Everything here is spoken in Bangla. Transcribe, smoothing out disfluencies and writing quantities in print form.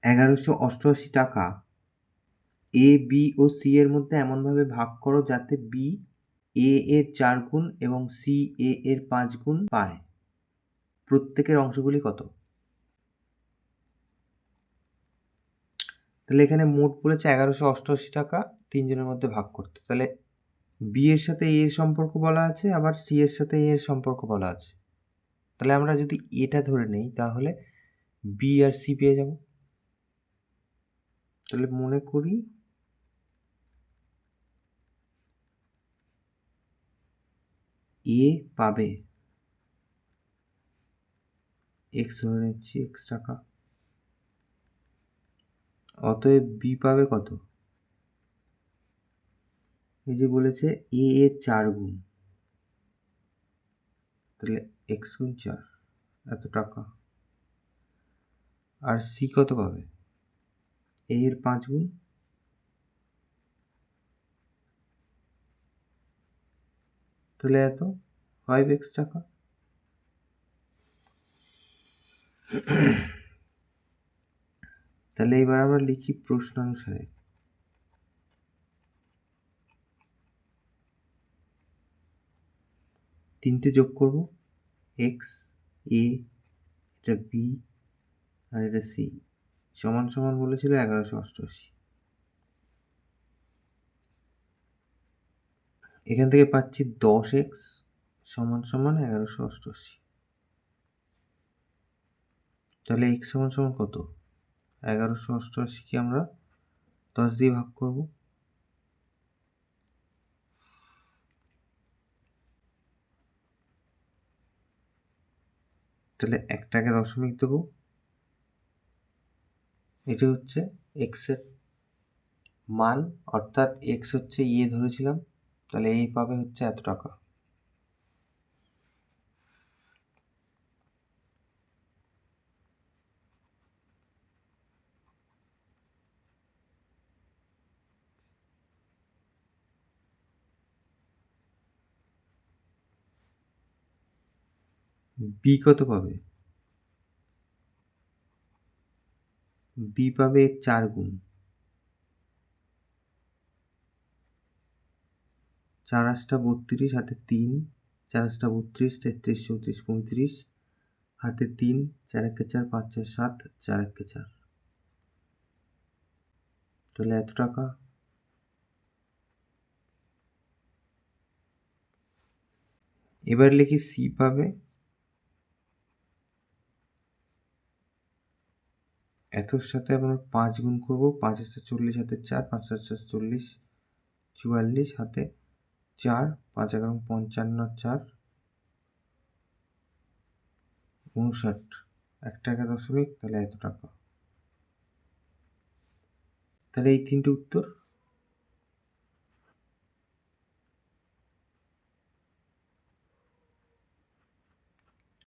1188 টাকা এ, বি ও সি এর মধ্যে এমনভাবে ভাগ করো যাতে বি এ এর 4 গুণ এবং সি এ এর 5 গুণ পায়। প্রত্যেকের অংশগুলি কত? তাহলে এখানে মোট বলেছে 1188 টাকা তিনজনের মধ্যে ভাগ করতে। তাহলে বি এর সাথে এ এর সম্পর্ক বলা আছে, আবার সি এর সাথে এ এর সম্পর্ক বলা আছে। তাহলে আমরা যদি এটা ধরে নেই তাহলে বি আর সি পেয়ে যাব। তাহলে মনে করি এ পাবে এক্স ধরে নিচ্ছি, এক্স টাকা। অতএব বি পাবে কত? এই যে বলেছে এ এর 4 গুণ, তাহলে এক্স গুণ 4 এত টাকা। আর সি কত পাবে? এ এর 5 গুণ, তাহলে এত 5x টাকা। তাহলে এবার আমরা লিখি প্রশ্নানুসারে। তিনটে যোগ করব, এক্স, এ, এটা বি আর এটা সি, সমান সমান বলেছিল 1188। এখান থেকে পাচ্ছি 10x সমান সমান 1188। তাহলে x সমান সমান কত? 1188কে আমরা 10 দিয়ে ভাগ করব। তাহলে একটাকে দশমিক দেবো, এটা হচ্ছে এক্স এর মান, অর্থাৎ এক্স হচ্ছে ইয়ে ধরেছিলাম, তাহলে এই পাবে হচ্ছে এত টাকা। বি কত পাবে? বি পাবে 4 গুণ, 4 8 32 হাতে 3, 4 8 32, 33 34 35 হাতে 3, 4 1 4 5 4 7, 4 1 4, তাহলে এত টাকা। এবার লিখি সি পাবে এতর সাথে আমরা 5 গুণ করবো, 5 8 40 হাতে 4, 5 8 40 44 হাতে 4, 5 11 55 4 59, এক টাকা দশমিক, তাহলে এত টাকা। তাহলে এই তিনটে উত্তর।